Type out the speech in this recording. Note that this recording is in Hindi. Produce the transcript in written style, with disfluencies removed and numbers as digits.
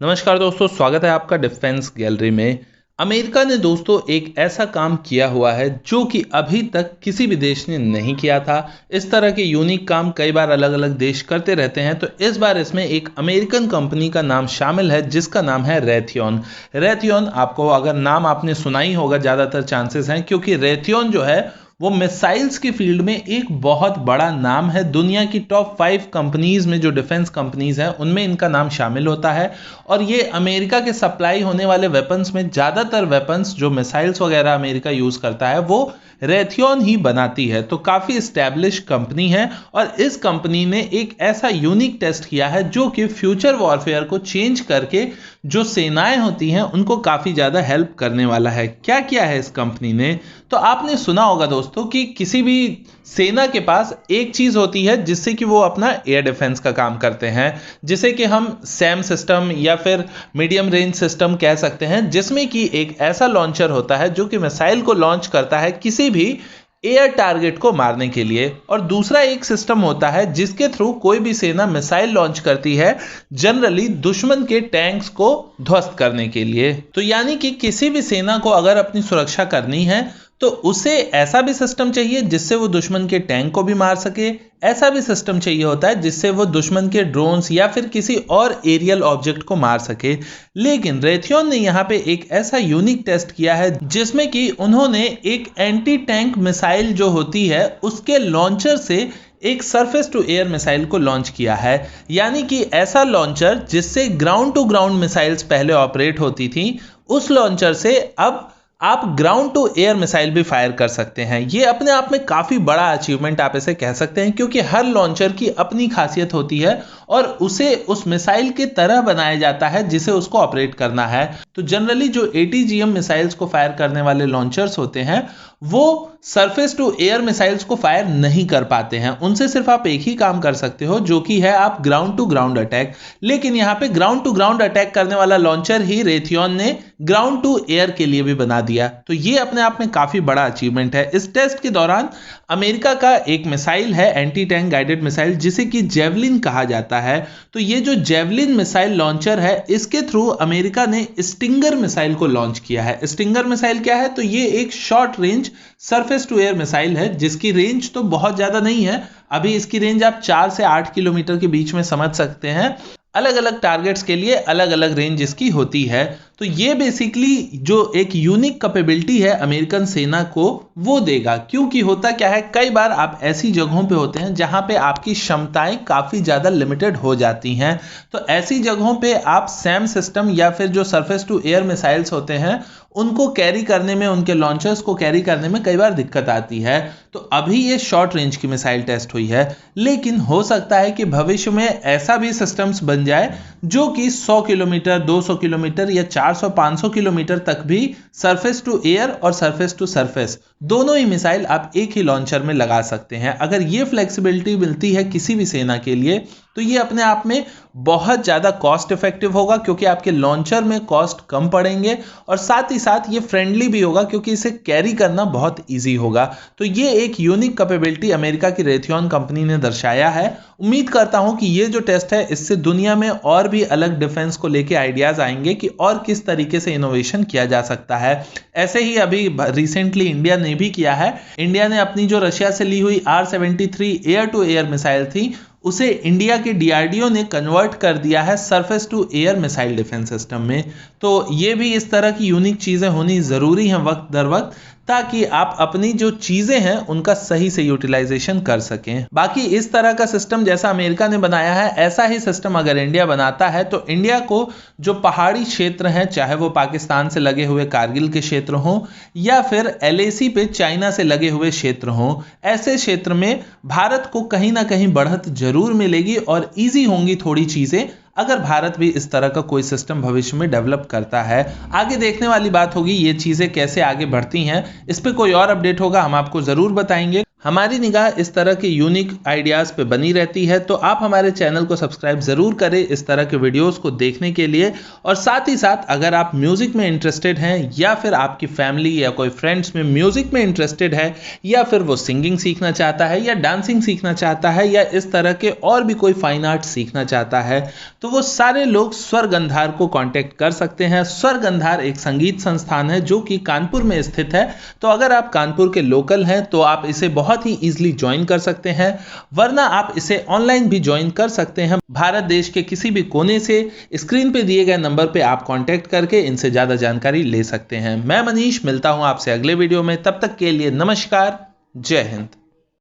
नमस्कार दोस्तों, स्वागत है आपका डिफेंस गैलरी में। अमेरिका ने दोस्तों एक ऐसा काम किया हुआ है जो कि अभी तक किसी भी देश ने नहीं किया था। इस तरह के यूनिक काम कई बार अलग अलग देश करते रहते हैं, तो इस बार इसमें एक अमेरिकन कंपनी का नाम शामिल है जिसका नाम है रेथियन। रेथियन आपको अगर नाम आपने सुना ही होगा, ज़्यादातर चांसेस हैं, क्योंकि रेथियन जो है वो मिसाइल्स की फील्ड में एक बहुत बड़ा नाम है। दुनिया की टॉप 5 कंपनीज में जो डिफेंस कंपनीज हैं उनमें इनका नाम शामिल होता है। और ये अमेरिका के सप्लाई होने वाले वेपन्स में ज़्यादातर वेपन्स जो मिसाइल्स वगैरह अमेरिका यूज़ करता है वो रेथियन ही बनाती है। तो काफ़ी इस्टेब्लिश कंपनी है और इस कंपनी ने एक ऐसा यूनिक टेस्ट किया है जो कि फ्यूचर वॉरफेयर को चेंज करके जो सेनाएं होती हैं उनको काफ़ी ज़्यादा हेल्प करने वाला है। क्या किया है इस कंपनी ने? तो आपने सुना होगा दोस्तों कि किसी भी सेना के पास एक चीज़ होती है जिससे कि वो अपना एयर डिफेंस का काम करते हैं, जिसे कि हम सैम सिस्टम या फिर मीडियम रेंज सिस्टम कह सकते हैं, जिसमें कि एक ऐसा लॉन्चर होता है जो कि मिसाइल को लॉन्च करता है किसी भी एयर टारगेट को मारने के लिए। और दूसरा एक सिस्टम होता है जिसके थ्रू कोई भी सेना मिसाइल लॉन्च करती है, जनरली दुश्मन के टैंक्स को ध्वस्त करने के लिए। तो यानी कि किसी भी सेना को अगर अपनी सुरक्षा करनी है तो उसे ऐसा भी सिस्टम चाहिए जिससे वो दुश्मन के टैंक को भी मार सके, ऐसा भी सिस्टम चाहिए होता है जिससे वो दुश्मन के ड्रोन्स या फिर किसी और एरियल ऑब्जेक्ट को मार सके। लेकिन रेथियन ने यहाँ पे एक ऐसा यूनिक टेस्ट किया है जिसमें कि उन्होंने एक एंटी टैंक मिसाइल जो होती है उसके लॉन्चर से एक सरफेस टू एयर मिसाइल को लॉन्च किया है। यानी कि ऐसा लॉन्चर जिससे ग्राउंड टू ग्राउंड मिसाइल्स पहले ऑपरेट होती थी, उस लॉन्चर से अब आप ग्राउंड टू एयर मिसाइल भी फायर कर सकते हैं। ये अपने आप में काफ़ी बड़ा अचीवमेंट आप इसे कह सकते हैं, क्योंकि हर लॉन्चर की अपनी खासियत होती है और उसे उस मिसाइल के तरह बनाया जाता है जिसे उसको ऑपरेट करना है। तो जनरली जो ATGM मिसाइल्स को फायर करने वाले लॉन्चर्स होते हैं वो सरफेस टू एयर मिसाइल्स को फायर नहीं कर पाते हैं। उनसे सिर्फ आप एक ही काम कर सकते हो जो कि है आप ग्राउंड टू ग्राउंड अटैक। लेकिन यहाँ पे ग्राउंड टू ग्राउंड अटैक करने वाला लॉन्चर ही रेथियन ने ग्राउंड टू एयर के लिए भी बना दिया। तो ये अपने आप में काफी बड़ा अचीवमेंट है। इस टेस्ट के दौरान अमेरिका का एक मिसाइल है एंटी टैंक गाइडेड मिसाइल जिसे कि जेवलिन कहा जाता है। तो ये जो जेवलिन मिसाइल लॉन्चर है इसके थ्रू अमेरिका ने स्टिंगर मिसाइल को लॉन्च किया है। स्टिंगर मिसाइल क्या है? तो ये एक short range surface to air missile है जिसकी रेंज तो बहुत ज्यादा नहीं है। अभी इसकी रेंज आप 4 से 8 किलोमीटर के बीच में समझ सकते हैं। अलग अलग टारगेट्स के लिए अलग अलग रेंज इसकी होती है। तो ये बेसिकली जो एक यूनिक कैपेबिलिटी है अमेरिकन सेना को वो देगा। क्योंकि होता क्या है, कई बार आप ऐसी जगहों पे होते हैं जहां पे आपकी क्षमताएं काफ़ी ज़्यादा लिमिटेड हो जाती हैं। तो ऐसी जगहों पे आप सैम सिस्टम या फिर जो सरफेस टू एयर मिसाइल्स होते हैं उनको कैरी करने में, उनके लॉन्चर्स को कैरी करने में कई बार दिक्कत आती है। तो अभी ये शॉर्ट रेंज की मिसाइल टेस्ट हुई है, लेकिन हो सकता है कि भविष्य में ऐसा भी सिस्टम्स बन जाए जो कि 100 किलोमीटर, 200 किलोमीटर या 400-500 किलोमीटर तक भी सरफेस टू एयर और सरफेस टू सरफेस दोनों ही मिसाइल आप एक ही लॉन्चर में लगा सकते हैं। अगर ये फ्लेक्सिबिलिटी मिलती है किसी भी सेना के लिए तो ये अपने आप में बहुत ज़्यादा कॉस्ट इफेक्टिव होगा, क्योंकि आपके लॉन्चर में कॉस्ट कम पड़ेंगे और साथ ही साथ ये फ्रेंडली भी होगा क्योंकि इसे कैरी करना बहुत ईजी होगा। तो ये एक यूनिक कैपेबिलिटी अमेरिका की रेथियन कंपनी ने दर्शाया है। उम्मीद करता हूं कि ये जो टेस्ट है इससे दुनिया में और भी अलग डिफेंस को लेके आइडियाज आएंगे कि और किस तरीके से इनोवेशन किया जा सकता है। ऐसे ही अभी रिसेंटली इंडिया ने भी किया है। इंडिया ने अपनी जो रशिया से ली हुई R-73 air to air missile थी उसे इंडिया के DRDO ने कन्वर्ट कर दिया है surface to air missile defence system में। तो ये भी इस तरह की यूनिक चीज़ें होनी ज़रूरी हैं वक्त दर वक्त, ताकि आप अपनी जो चीज़ें हैं उनका सही से यूटिलाइजेशन कर सकें। बाकी इस तरह का सिस्टम जैसा अमेरिका ने बनाया है ऐसा ही सिस्टम अगर इंडिया बनाता है तो इंडिया को जो पहाड़ी क्षेत्र हैं, चाहे वो पाकिस्तान से लगे हुए कारगिल के क्षेत्र हों या फिर LAC पे चाइना से लगे हुए क्षेत्र हों, ऐसे क्षेत्र में भारत को कहीं ना कहीं बढ़त जरूर मिलेगी और ईजी होंगी थोड़ी चीज़ें अगर भारत भी इस तरह का कोई सिस्टम भविष्य में डेवलप करता है। आगे देखने वाली बात होगी ये चीज़ें कैसे आगे बढ़ती हैं। इस पे कोई और अपडेट होगा हम आपको ज़रूर बताएंगे। हमारी निगाह इस तरह के यूनिक आइडियाज़ पे बनी रहती है, तो आप हमारे चैनल को सब्सक्राइब ज़रूर करें इस तरह के वीडियोस को देखने के लिए। और साथ ही साथ अगर आप म्यूज़िक में इंटरेस्टेड हैं या फिर आपकी फैमिली या कोई फ्रेंड्स में म्यूज़िक में इंटरेस्टेड है या फिर वो सिंगिंग सीखना चाहता है या डांसिंग सीखना चाहता है या इस तरह के और भी कोई फाइन आर्ट सीखना चाहता है, तो वो सारे लोग स्वर गंधार को कांटेक्ट कर सकते हैं। स्वर गंधार एक संगीत संस्थान है जो कि कानपुर में स्थित है। तो अगर आप कानपुर के लोकल हैं तो आप इसे बहुत ही इजीली ज्वाइन कर सकते हैं, वरना आप इसे ऑनलाइन भी ज्वाइन कर सकते हैं। भारत देश के किसी भी कोने से स्क्रीन पे दिए गए नंबर पे आप कांटेक्ट करके इनसे ज्यादा जानकारी ले सकते हैं। मैं मनीष मिलता हूं आपसे अगले वीडियो में, तब तक के लिए नमस्कार, जय हिंद।